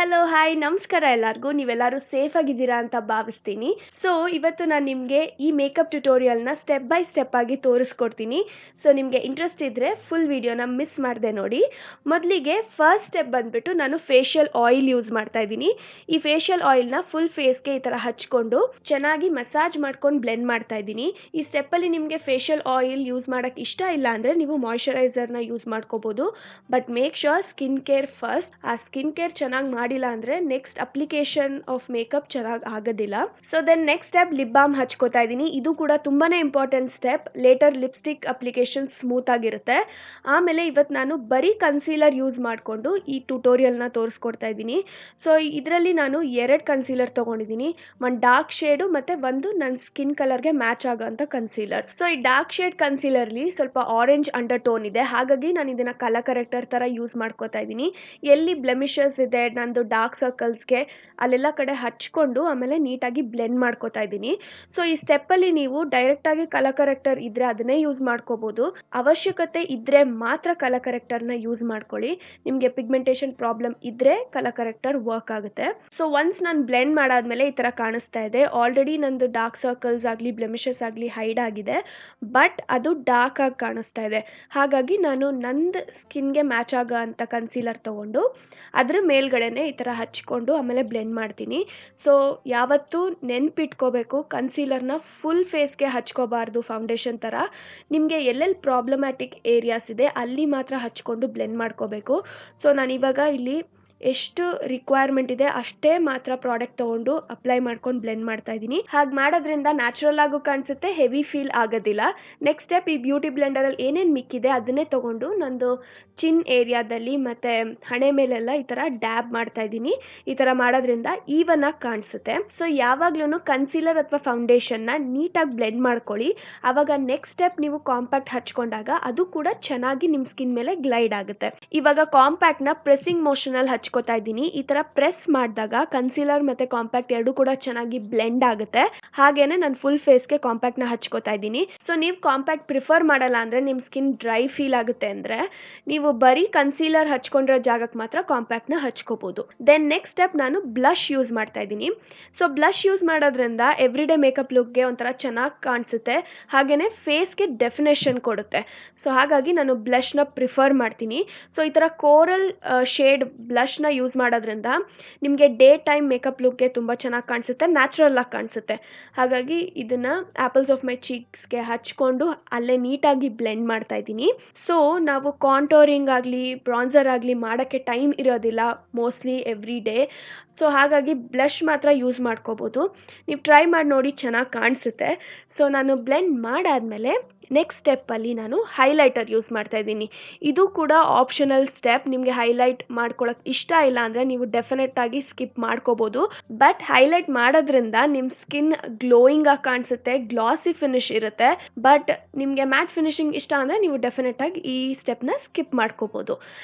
Hello hi ನಮಸ್ಕಾರ ಎಲ್ಲರಿಗೂ. ನೀವೆಲ್ಲರೂ ಸೇಫ್ ಆಗಿದ್ದೀರಾ ಅಂತ ಭಾವಿಸ್ತೀನಿ. ಸೊ ಇವತ್ತು ನಾನು ನಿಮಗೆ ಈ ಮೇಕಪ್ ಟ್ಯುಟೋರಿಯಲ್ನ ಸ್ಟೆಪ್ ಬೈ ಸ್ಟೆಪ್ ಆಗಿ ತೋರಿಸ್ಕೊಡ್ತೀನಿ. ಸೊ ನಿಮಗೆ ಇಂಟ್ರೆಸ್ಟ್ ಇದ್ದರೆ ಫುಲ್ ವಿಡಿಯೋನ ಮಿಸ್ ಮಾಡದೆ ನೋಡಿ. ಮೊದಲಿಗೆ ಫಸ್ಟ್ ಸ್ಟೆಪ್ ಬಂದುಬಿಟ್ಟು ನಾನು ಫೇಶಿಯಲ್ ಆಯಿಲ್ ಯೂಸ್ ಮಾಡ್ತಾ ಇದ್ದೀನಿ. ಈ ಫೇಶಿಯಲ್ ಆಯಿಲ್ನ ಫುಲ್ ಫೇಸ್ಗೆ ಈ ಥರ ಹಚ್ಕೊಂಡು ಚೆನ್ನಾಗಿ ಮಸಾಜ್ ಮಾಡ್ಕೊಂಡು ಬ್ಲೆಂಡ್ ಮಾಡ್ತಾ ಇದ್ದೀನಿ. ಈ ಸ್ಟೆಪ್ಪಲ್ಲಿ ನಿಮಗೆ ಫೇಶಿಯಲ್ ಆಯಿಲ್ ಯೂಸ್ ಮಾಡೋಕ್ಕೆ ಇಷ್ಟ ಇಲ್ಲ ಅಂದರೆ ನೀವು ಮಾಯ್ಶ್ಚರೈಸರ್ನ ಯೂಸ್ ಮಾಡ್ಕೋಬೋದು. But make sure skin care first. ಆ ಸ್ಕಿನ್ ಕೇರ್ ಚೆನ್ನಾಗಿ ಮಾಡಿಲ್ಲ ಅಂದರೆ ನೆಕ್ಸ್ಟ್ ಅಪ್ಲಿಕೇಶನ್ ಆಫ್ ಮೇಕಪ್ ಚೆನ್ನಾಗಿ ಆಗೋದಿಲ್ಲ. So then next step lip balm ಹಚ್ಕೋತಾ ಇದ್ದೀನಿ. ಇದು ಕೂಡ ತುಂಬಾ important step. Later lipstick application smooth ಆಗಿರುತ್ತೆ. ಆಮೇಲೆ ಇವತ್ತು ನಾನು ಬರೀ ಕನ್ಸೀಲರ್ ಯೂಸ್ ಮಾಡಿಕೊಂಡು ಈ ಟ್ಯುಟೋರಿಯಲ್ನ ತೋರಿಸ್ಕೊಡ್ತಾ ಇದ್ದೀನಿ. ಸೊ ಇದರಲ್ಲಿ ನಾನು 2 ಕನ್ಸೀಲರ್ ತೊಗೊಂಡಿದ್ದೀನಿ. ಒಂದು ಡಾರ್ಕ್ ಶೇಡು ಮತ್ತು ಒಂದು ನನ್ನ ಸ್ಕಿನ್ ಕಲರ್ಗೆ ಮ್ಯಾಚ್ ಆಗೋಂಥ ಕನ್ಸೀಲರ್. ಸೊ ಈ ಡಾರ್ಕ್ ಶೇಡ್ ಕನ್ಸೀಲರ್ಲಿ ಸ್ವಲ್ಪ ಆರೆಂಜ್ ಅಂಡರ್ ಟೋನ್ ಇದೆ, ಹಾಗಾಗಿ ನಾನು ಇದನ್ನು ಕಲರ್ ಕರೆಕ್ಟರ್ ಥರ ಯೂಸ್ ಮಾಡ್ಕೋತಾ ಇದ್ದೀನಿ. ಎಲ್ಲಿ ಬ್ಲೆಮಿಷಸ್ ಇದೆ ನಂದು ಡಾರ್ಕ್ ಸರ್ಕಲ್ಸ್ಗೆ ಅಲ್ಲೆಲ್ಲ ಕಡೆ ಹಚ್ಕೊಂಡು ಆಮೇಲೆ ನೀಟಾಗಿ ಬ್ಲೆಂಡ್ ಮಾಡ್ಕೋತಾ ಇದ್ದೀನಿ. ಸೊ ಈ ಸ್ಟೆಪ್ಪಲ್ಲಿ ನೀವು ಡೈರೆಕ್ಟಾಗಿ ಕಲರ್ ಕರೆಕ್ಟರ್ ಇದ್ದರೆ ಅದನ್ನೇ ಯೂಸ್ ಮಾಡ್ಕೋಬೋದು. ಅವಶ್ಯಕತೆ ಇದ್ದರೆ ಮಾತ್ರ ಕಲರ್ ಕರೆಕ್ಟರ್ನ ಯೂಸ್ ಮಾಡ್ಕೊಳ್ಳಿ. ನಿಮಗೆ ಪಿಗ್ಮೆಂಟೇಷನ್ ಪ್ರಾಬ್ಲಮ್ ಇದ್ದರೆ ಕಲರ್ ಕರೆಕ್ಟರ್ ವರ್ಕ್ ಆಗುತ್ತೆ. ಸೊ ಒನ್ಸ್ ನಾನು ಬ್ಲೆಂಡ್ ಮಾಡಾದ್ಮೇಲೆ ಈ ಥರ ಕಾಣಿಸ್ತಾ ಇದೆ. ಆಲ್ರೆಡಿ ನಂದು ಡಾರ್ಕ್ ಸರ್ಕಲ್ಸ್ ಆಗಲಿ ಬ್ಲೆಮಿಷಸ್ ಆಗಲಿ ಹೈಡ್ ಆಗಿದೆ, ಬಟ್ ಅದು ಡಾರ್ಕ್ ಆಗಿ ಕಾಣಿಸ್ತಾ ಇದೆ. ಹಾಗಾಗಿ ನಾನು ನಂದು ಸ್ಕಿನ್ಗೆ ಮ್ಯಾಚ್ ಆಗೋ ಅಂಥ ಕನ್ಸೀಲರ್ ತೊಗೊಂಡು ಅದ್ರ ಮೇಲ್ಗಡೆನೆ ಈ ಥರ ಹಚ್ಕೊಂಡು ಆಮೇಲೆ ಬ್ಲೆಂಡ್ ಮಾಡ್ತೀನಿ. ಸೊ ಯಾವತ್ತೂ ನೆನ್ಪಿಟ್ಕೋಬೇಕು, ಕನ್ಸೀಲರ್ನ ಫುಲ್ ಫೇಸ್ಗೆ ಹಚ್ಕೋಬಾರ್ದು ಫೌಂಡೇಶನ್ ಥರ. ನಿಮಗೆ ಎಲ್ಲೆಲ್ಲಿ ಪ್ರಾಬ್ಲಮ್ಯಾಟಿಕ್ ಏರಿಯಾಸ್ ಇದೆ ಅಲ್ಲಿ ಮಾತ್ರ ಹಚ್ಕೊಂಡು ಬ್ಲೆಂಡ್ ಮಾಡ್ಕೋಬೇಕು. ಸೊ ನಾನಿವಾಗ ಇಲ್ಲಿ ಎಷ್ಟು ರಿಕ್ವೈರ್ಮೆಂಟ್ ಇದೆ ಅಷ್ಟೇ ಮಾತ್ರ ಪ್ರಾಡಕ್ಟ್ ತೊಗೊಂಡು ಅಪ್ಲೈ ಮಾಡ್ಕೊಂಡು ಬ್ಲೆಂಡ್ ಮಾಡ್ತಾ ಇದ್ದೀನಿ. ಹಾಗೆ ಮಾಡೋದ್ರಿಂದ ನ್ಯಾಚುರಲ್ ಆಗು ಕಾಣಿಸುತ್ತೆ, ಹೆವಿ ಫೀಲ್ ಆಗೋದಿಲ್ಲ. ನೆಕ್ಸ್ಟ್ ಸ್ಟೆಪ್ ಈ ಬ್ಯೂಟಿ ಬ್ಲೆಂಡರಲ್ಲಿ ಏನೇನು ಮಿಕ್ಕಿದೆ ಅದನ್ನೇ ತೊಗೊಂಡು ನಂದು ಚಿನ್ ಏರಿಯಾದಲ್ಲಿ ಮತ್ತು ಹಣೆ ಮೇಲೆಲ್ಲ ಈ ಥರ ಡ್ಯಾಬ್ ಮಾಡ್ತಾ ಇದ್ದೀನಿ. ಈ ಥರ ಮಾಡೋದ್ರಿಂದ ಈವನ್ ಆಗಿ ಕಾಣಿಸುತ್ತೆ. ಸೊ ಯಾವಾಗ್ಲೂ ಕನ್ಸೀಲರ್ ಅಥವಾ ಫೌಂಡೇಶನ್ನ ನೀಟಾಗಿ ಬ್ಲೆಂಡ್ ಮಾಡ್ಕೊಳ್ಳಿ. ಆವಾಗ ನೆಕ್ಸ್ಟ್ ಸ್ಟೆಪ್ ನೀವು ಕಾಂಪ್ಯಾಕ್ಟ್ ಹಚ್ಕೊಂಡಾಗ ಅದು ಕೂಡ ಚೆನ್ನಾಗಿ ನಿಮ್ಮ ಸ್ಕಿನ್ ಮೇಲೆ ಗ್ಲೈಡ್ ಆಗುತ್ತೆ. ಇವಾಗ ಕಾಂಪ್ಯಾಕ್ಟ್ನ ಪ್ರೆಸ್ಸಿಂಗ್ ಮೋಷನಲ್ಲಿ ಹಚ್ಕೋತಾ ಇದ್ದೀನಿ. ಈ ಥರ ಪ್ರೆಸ್ ಮಾಡಿದಾಗ ಕನ್ಸೀಲರ್ ಮತ್ತು ಕಾಂಪ್ಯಾಕ್ಟ್ ಎರಡೂ ಕೂಡ ಚೆನ್ನಾಗಿ ಬ್ಲೆಂಡ್ ಆಗುತ್ತೆ. ಹಾಗೇನೆ ನಾನು ಫುಲ್ ಫೇಸ್ಗೆ ಕಾಂಪ್ಯಾಕ್ಟ್ನ ಹಚ್ಕೋತಾ ಇದ್ದೀನಿ. ಸೊ ನೀವು ಕಾಂಪ್ಯಾಕ್ಟ್ ಪ್ರಿಫರ್ ಮಾಡಲ್ಲ ಅಂದರೆ ನಿಮ್ಮ ಸ್ಕಿನ್ ಡ್ರೈ ಫೀಲ್ ಆಗುತ್ತೆ ಅಂದರೆ ನೀವು ಬರೀ ಕನ್ಸೀಲರ್ ಹಚ್ಕೊಂಡಿರೋ ಜಾಗಕ್ಕೆ ಮಾತ್ರ ಕಾಂಪ್ಯಾಕ್ಟ್ನ ಹಚ್ಕೋಬೋದು. ದೆನ್ ನೆಕ್ಸ್ಟ್ ಸ್ಟೆಪ್ ನಾನು ಬ್ಲಷ್ ಯೂಸ್ ಮಾಡ್ತಾ ಇದ್ದೀನಿ. ಸೊ ಬ್ಲಷ್ ಯೂಸ್ ಮಾಡೋದ್ರಿಂದ ಎವ್ರಿಡೇ ಮೇಕಪ್ ಲುಕ್ಗೆ ಒಂಥರ ಚೆನ್ನಾಗಿ ಕಾಣಿಸುತ್ತೆ, ಹಾಗೆಯೇ ಫೇಸ್ಗೆ ಡೆಫಿನೇಷನ್ ಕೊಡುತ್ತೆ. ಸೊ ಹಾಗಾಗಿ ನಾನು ಬ್ಲಷ್ನ ಪ್ರಿಫರ್ ಮಾಡ್ತೀನಿ. ಸೊ ಈ ಥರ ಕೋರಲ್ ಶೇಡ್ ಬ್ಲಷ್ನ ಯೂಸ್ ಮಾಡೋದ್ರಿಂದ ನಿಮಗೆ ಡೇ ಟೈಮ್ ಮೇಕಪ್ ಲುಕ್ಗೆ ತುಂಬ ಚೆನ್ನಾಗಿ ಕಾಣಿಸುತ್ತೆ, ನ್ಯಾಚುರಲ್ ಆಗಿ ಕಾಣಿಸುತ್ತೆ. ಹಾಗಾಗಿ ಇದನ್ನು ಆ್ಯಪಲ್ಸ್ ಆಫ್ ಮೈ ಚೀಕ್ಸ್ಗೆ ಹಚ್ಕೊಂಡು ಅಲ್ಲೇ ನೀಟಾಗಿ ಬ್ಲೆಂಡ್ ಮಾಡ್ತಾ ಇದ್ದೀನಿ. ಸೊ ನಾವು ಕಾಂಟೋರಿಂಗ್ ಆಗಲಿ ಬ್ರಾನ್ಸರ್ ಆಗಲಿ ಮಾಡೋಕ್ಕೆ ಟೈಮ್ ಇರೋದಿಲ್ಲ ಮೋಸ್ಟ್ಲಿ ಎವ್ರಿ ಡೇ. ಸೊ ಹಾಗಾಗಿ ಬ್ಲಷ್ ಮಾತ್ರ ಯೂಸ್ ಮಾಡ್ಕೋಬೋದು. ನೀವು ಟ್ರೈ ಮಾಡಿ ನೋಡಿ, ಚೆನ್ನಾಗಿ ಕಾಣಿಸುತ್ತೆ. ಸೊ ನಾನು ಬ್ಲೆಂಡ್ ಮಾಡಾದಮೇಲೆ ನೆಕ್ಸ್ಟ್ ಸ್ಟೆಪ್ಪಲ್ಲಿ ನಾನು ಹೈಲೈಟರ್ ಯೂಸ್ ಮಾಡ್ತಾ ಇದ್ದೀನಿ. ಇದು ಕೂಡ ಆಪ್ಷನಲ್ ಸ್ಟೆಪ್. ನಿಮಗೆ ಹೈಲೈಟ್ ಮಾಡ್ಕೊಳ್ಳೋಕೆ ಇಷ್ಟ ಇಲ್ಲ ಅಂದರೆ ನೀವು ಡೆಫಿನೆಟ್ಟಾಗಿ ಸ್ಕಿಪ್ ಮಾಡ್ಕೋಬೋದು. ಬಟ್ ಹೈಲೈಟ್ ಮಾಡೋದ್ರಿಂದ ನಿಮ್ಮ ಸ್ಕಿನ್ ಗ್ಲೋಯಿಂಗ್ ಆಗಿ ಕಾಣಿಸುತ್ತೆ, ಗ್ಲಾಸಿ ಫಿನಿಶ್ ಇರುತ್ತೆ. ಬಟ್ ನಿಮಗೆ ಮ್ಯಾಟ್ ಫಿನಿಶಿಂಗ್ ಇಷ್ಟ ಅಂದರೆ ನೀವು ಡೆಫಿನೆಟ್ಟಾಗಿ ಈ ಸ್ಟೆಪ್ನ ಸ್ಕಿಪ್ ಮಾಡ್ಕೋಬೋದು.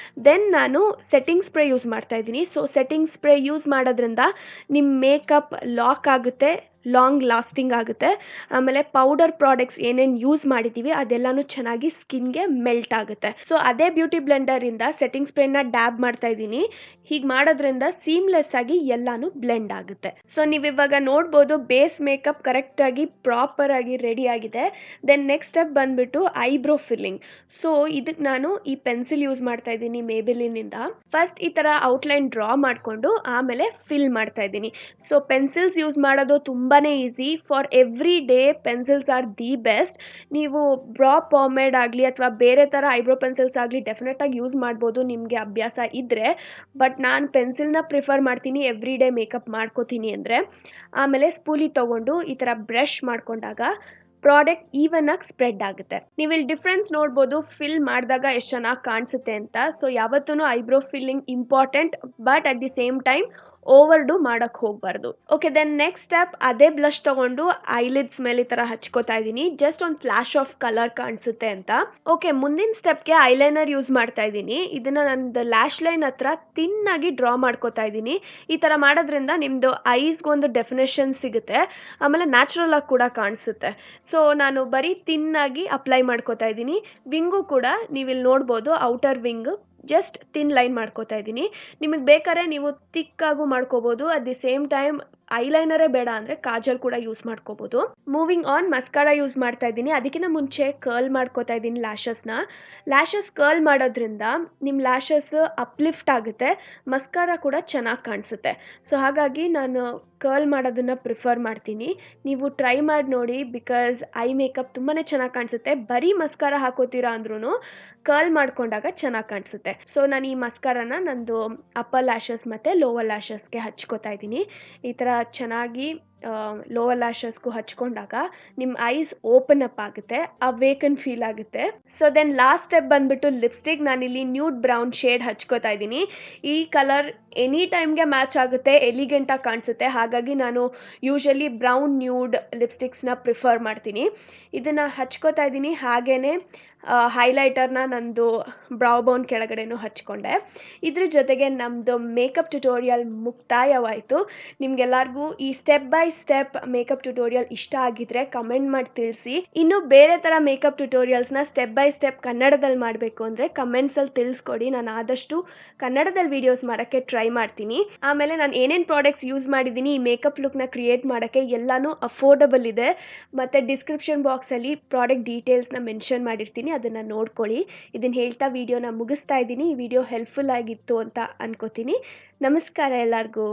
ದೆನ್ ನಾನು ಸೆಟ್ಟಿಂಗ್ ಸ್ಪ್ರೇ ಯೂಸ್ ಮಾಡ್ತಾ ಇದ್ದೀನಿ. ಸೊ ಸೆಟ್ಟಿಂಗ್ ಸ್ಪ್ರೇ ಯೂಸ್ ಮಾಡೋದ್ರಿಂದ ನಿಮ್ಮ ಮೇಕಪ್ ಲಾಕ್ ಆಗುತ್ತೆ, ಲಾಂಗ್ ಲಾಸ್ಟಿಂಗ್ ಆಗುತ್ತೆ. ಆಮೇಲೆ ಪೌಡರ್ ಪ್ರಾಡಕ್ಟ್ಸ್ ಏನೇನು ಯೂಸ್ ಮಾಡಿದ್ದೀವಿ ಅದೆಲ್ಲನೂ ಚೆನ್ನಾಗಿ ಸ್ಕಿನ್ಗೆ ಮೆಲ್ಟ್ ಆಗುತ್ತೆ. ಸೊ ಅದೇ ಬ್ಯೂಟಿ ಬ್ಲೆಂಡರಿಂದ ಸೆಟ್ಟಿಂಗ್ ಸ್ಪ್ರೇನ ಡ್ಯಾಬ್ ಮಾಡ್ತಾ ಇದ್ದೀನಿ. ಹೀಗೆ ಮಾಡೋದ್ರಿಂದ ಸೀಮ್ಲೆಸ್ ಆಗಿ ಎಲ್ಲಾನು ಬ್ಲೆಂಡ್ ಆಗುತ್ತೆ. ಸೊ ನೀವಿವಾಗ ನೋಡ್ಬೋದು ಬೇಸ್ ಮೇಕಪ್ ಕರೆಕ್ಟಾಗಿ ಪ್ರಾಪರಾಗಿ ರೆಡಿ ಆಗಿದೆ. ದೆನ್ ನೆಕ್ಸ್ಟ್ ಸ್ಟೆಪ್ ಬಂದುಬಿಟ್ಟು ಐಬ್ರೋ ಫಿಲ್ಲಿಂಗ್. ಸೊ ಇದಕ್ಕೆ ನಾನು ಈ ಪೆನ್ಸಿಲ್ ಯೂಸ್ ಮಾಡ್ತಾ ಇದ್ದೀನಿ ಮೇಬೆಲಿನಿಂದ. ಫಸ್ಟ್ ಈ ಥರ ಔಟ್ಲೈನ್ ಡ್ರಾ ಮಾಡಿಕೊಂಡು ಆಮೇಲೆ ಫಿಲ್ ಮಾಡ್ತಾ ಇದ್ದೀನಿ. ಸೊ ಪೆನ್ಸಿಲ್ಸ್ ಯೂಸ್ ಮಾಡೋದು ತುಂಬಾ easy. For every day pencils R the best. ನೀವು ಬ್ರಾ ಪಾಮೇಡ್ ಆಗಲಿ ಅಥವಾ ಬೇರೆ ಥರ ಐಬ್ರೋ ಪೆನ್ಸಿಲ್ಸ್ ಆಗಲಿ ಡೆಫಿನೆಟಾಗಿ ಯೂಸ್ ಮಾಡ್ಬೋದು ನಿಮಗೆ ಅಭ್ಯಾಸ ಇದ್ದರೆ. ಬಟ್ ನಾನು ಪೆನ್ಸಿಲ್ನ ಪ್ರಿಫರ್ ಮಾಡ್ತೀನಿ ಎವ್ರಿ ಡೇ ಮೇಕಪ್ ಮಾಡ್ಕೋತೀನಿ ಅಂದರೆ. ಆಮೇಲೆ ಸ್ಪೂಲಿ ತೊಗೊಂಡು ಈ ಥರ ಬ್ರಷ್ ಮಾಡ್ಕೊಂಡಾಗ ಪ್ರಾಡಕ್ಟ್ ಈವನ್ ಆಗಿ ಸ್ಪ್ರೆಡ್ ಆಗುತ್ತೆ. ನೀವು ಇಲ್ಲಿ ಡಿಫ್ರೆನ್ಸ್ ನೋಡ್ಬೋದು ಫಿಲ್ ಮಾಡಿದಾಗ ಎಷ್ಟು ಚೆನ್ನಾಗಿ ಕಾಣಿಸುತ್ತೆ ಅಂತ. ಸೊ ಯಾವತ್ತೂ eyebrow filling important, but at the same time overdo ಮಾಡೋಕ್ಕೆ ಹೋಗಬಾರ್ದು. ಓಕೆ, ದೆನ್ ನೆಕ್ಸ್ಟ್ ಸ್ಟೆಪ್ ಅದೇ ಬ್ಲಷ್ ತೊಗೊಂಡು ಐಲಿಡ್ಸ್ ಮೇಲೆ ಈ ಥರ ಹಚ್ಕೋತಾ ಇದ್ದೀನಿ. ಜಸ್ಟ್ ಒಂದು ಫ್ಲಾಶ್ ಆಫ್ ಕಲರ್ ಕಾಣಿಸುತ್ತೆ ಅಂತ. ಓಕೆ, ಮುಂದಿನ ಸ್ಟೆಪ್ಗೆ ಐಲೈನರ್ ಯೂಸ್ ಮಾಡ್ತಾ ಇದ್ದೀನಿ. ಇದನ್ನು ನಂದು ಲ್ಯಾಶ್ ಲೈನ್ ಹತ್ರ ತಿನ್ನಾಗಿ ಡ್ರಾ ಮಾಡ್ಕೋತಾ ಇದ್ದೀನಿ. ಈ ಥರ ಮಾಡೋದ್ರಿಂದ ನಿಮ್ಮದು ಐಸ್ಗೊಂದು ಡೆಫಿನೇಷನ್ ಸಿಗುತ್ತೆ, ಆಮೇಲೆ ನ್ಯಾಚುರಲ್ ಆಗಿ ಕೂಡ ಕಾಣಿಸುತ್ತೆ. ಸೊ ನಾನು ಬರೀ ತಿನ್ನಾಗಿ ಅಪ್ಲೈ ಮಾಡ್ಕೋತಾ ಇದ್ದೀನಿ. ವಿಂಗು ಕೂಡ ನೀವಿಲ್ಲಿ ನೋಡ್ಬೋದು, outer wing just thin line ಮಾಡ್ಕೋತಾ ಇದ್ದೀನಿ. ನಿಮಗೆ ಬೇಕಾದ್ರೆ ನೀವು ಥಿಕ್ಕಾಗೂ ಮಾಡ್ಕೋಬೋದು. ಅಟ್ ದಿ ಸೇಮ್ ಟೈಮ್ ಐಲೈನರೇ ಬೇಡ ಅಂದರೆ ಕಾಜಲ್ ಕೂಡ ಯೂಸ್ ಮಾಡ್ಕೋಬೋದು. ಮೂವಿಂಗ್ ಆನ್, ಮಸ್ಕಾರ ಯೂಸ್ ಮಾಡ್ತಾ ಇದ್ದೀನಿ. ಅದಕ್ಕಿಂತ ಮುಂಚೆ ಕರ್ಲ್ ಮಾಡ್ಕೋತಾ ಇದ್ದೀನಿ ಲ್ಯಾಶಸ್ ಕರ್ಲ್ ಮಾಡೋದ್ರಿಂದ ನಿಮ್ಮ ಲ್ಯಾಶಸ್ ಅಪ್ಲಿಫ್ಟ್ ಆಗುತ್ತೆ, ಮಸ್ಕಾರ ಕೂಡ ಚೆನ್ನಾಗಿ ಕಾಣಿಸುತ್ತೆ. ಸೊ ಹಾಗಾಗಿ ನಾನು ಕರ್ಲ್ ಮಾಡೋದನ್ನು ಪ್ರಿಫರ್ ಮಾಡ್ತೀನಿ. ನೀವು ಟ್ರೈ ಮಾಡಿ ನೋಡಿ, ಬಿಕಾಸ್ ಐ ಮೇಕಪ್ ತುಂಬಾ ಚೆನ್ನಾಗಿ ಕಾಣಿಸುತ್ತೆ. ಬರೀ ಮಸ್ಕಾರ ಹಾಕೋತೀರಾ ಅಂದ್ರೂ ಕರ್ಲ್ ಮಾಡ್ಕೊಂಡಾಗ ಚೆನ್ನಾಗಿ ಕಾಣಿಸುತ್ತೆ. ಸೊ ನಾನು ಈ ಮಸ್ಕಾರನ ನಂದು ಅಪ್ಪರ್ ಲ್ಯಾಶಸ್ ಮತ್ತು ಲೋವರ್ ಲ್ಯಾಶಸ್ಗೆ ಹಚ್ಕೋತಾ ಇದ್ದೀನಿ. ಈ ಥರ ಚೆನ್ನಾಗಿ ಲೋವರ್ ಲ್ಯಾಶಸ್ಗೂ ಹಚ್ಕೊಂಡಾಗ ನಿಮ್ಮ ಐಸ್ ಓಪನ್ ಅಪ್ ಆಗುತ್ತೆ, ಅವೇಕನ್ ಫೀಲ್ ಆಗುತ್ತೆ. ಸೊ ದೆನ್ ಲಾಸ್ಟ್ ಸ್ಟೆಪ್ ಬಂದ್ಬಿಟ್ಟು ಲಿಪ್ಸ್ಟಿಕ್. ನಾನಿಲ್ಲಿ ನ್ಯೂಡ್ ಬ್ರೌನ್ ಶೇಡ್ ಹಚ್ಕೋತಾ ಇದ್ದೀನಿ. ಈ ಕಲರ್ ಎನಿ ಟೈಮ್ಗೆ ಮ್ಯಾಚ್ ಆಗುತ್ತೆ, ಎಲಿಗೆಂಟಾಗಿ ಕಾಣಿಸುತ್ತೆ. ಹಾಗಾಗಿ ನಾನು ಯೂಶಲಿ ಬ್ರೌನ್ ನ್ಯೂಡ್ ಲಿಪ್ಸ್ಟಿಕ್ಸ್ನ ಪ್ರಿಫರ್ ಮಾಡ್ತೀನಿ. ಇದನ್ನು ಹಚ್ಕೋತಾ ಇದ್ದೀನಿ. ಹಾಗೇ ಹೈಲೈಟರ್ನ ನಂದು ಬ್ರೌ ಬೋನ್ ಕೆಳಗಡೆನೂ ಹಚ್ಕೊಂಡೆ. ಇದ್ರ ಜೊತೆಗೆ ನಮ್ಮದು ಮೇಕಪ್ ಟ್ಯುಟೋರಿಯಲ್ ಮುಕ್ತಾಯವಾಯಿತು. ನಿಮಗೆಲ್ಲರಿಗೂ ಈ step by step makeup tutorial ಇಷ್ಟ ಆಗಿದ್ರೆ ಕಮೆಂಟ್ ಮಾಡಿ ತಿಳಿಸಿ. ಇನ್ನು ಬೇರೆ ಥರ ಮೇಕಪ್ ಟ್ಯುಟೋರಿಯಲ್ಸ್ನ ಸ್ಟೆಪ್ ಬೈ ಸ್ಟೆಪ್ ಕನ್ನಡದಲ್ಲಿ ಮಾಡಬೇಕು ಅಂದರೆ ಕಮೆಂಟ್ಸಲ್ಲಿ ತಿಳಿಸ್ಕೊಡಿ. ನಾನು ಆದಷ್ಟು ಕನ್ನಡದಲ್ಲಿ ವೀಡಿಯೋಸ್ ಮಾಡೋಕ್ಕೆ ಟ್ರೈ ಮಾಡ್ತೀನಿ. ಆಮೇಲೆ ನಾನು ಏನೇನು ಪ್ರಾಡಕ್ಟ್ಸ್ ಯೂಸ್ ಮಾಡಿದ್ದೀನಿ ಈ ಮೇಕಪ್ ಲುಕ್ನ ಕ್ರಿಯೇಟ್ ಮಾಡೋಕ್ಕೆ ಎಲ್ಲನೂ ಅಫೋರ್ಡಬಲ್ ಇದೆ. ಮತ್ತು ಡಿಸ್ಕ್ರಿಪ್ಷನ್ ಬಾಕ್ಸಲ್ಲಿ ಪ್ರಾಡಕ್ಟ್ ಡೀಟೇಲ್ಸ್ನ ಮೆನ್ಷನ್ ಮಾಡಿರ್ತೀನಿ, ಅದನ್ನು ನೋಡ್ಕೊಳ್ಳಿ. ಇದನ್ನು ಹೇಳ್ತಾ ವಿಡಿಯೋನ ಮುಗಿಸ್ತಾ ಇದ್ದೀನಿ. ಈ ವಿಡಿಯೋ ಹೆಲ್ಪ್ಫುಲ್ ಆಗಿತ್ತು ಅಂತ ಅನ್ಕೋತೀನಿ. ನಮಸ್ಕಾರ ಎಲ್ಲರಿಗೂ.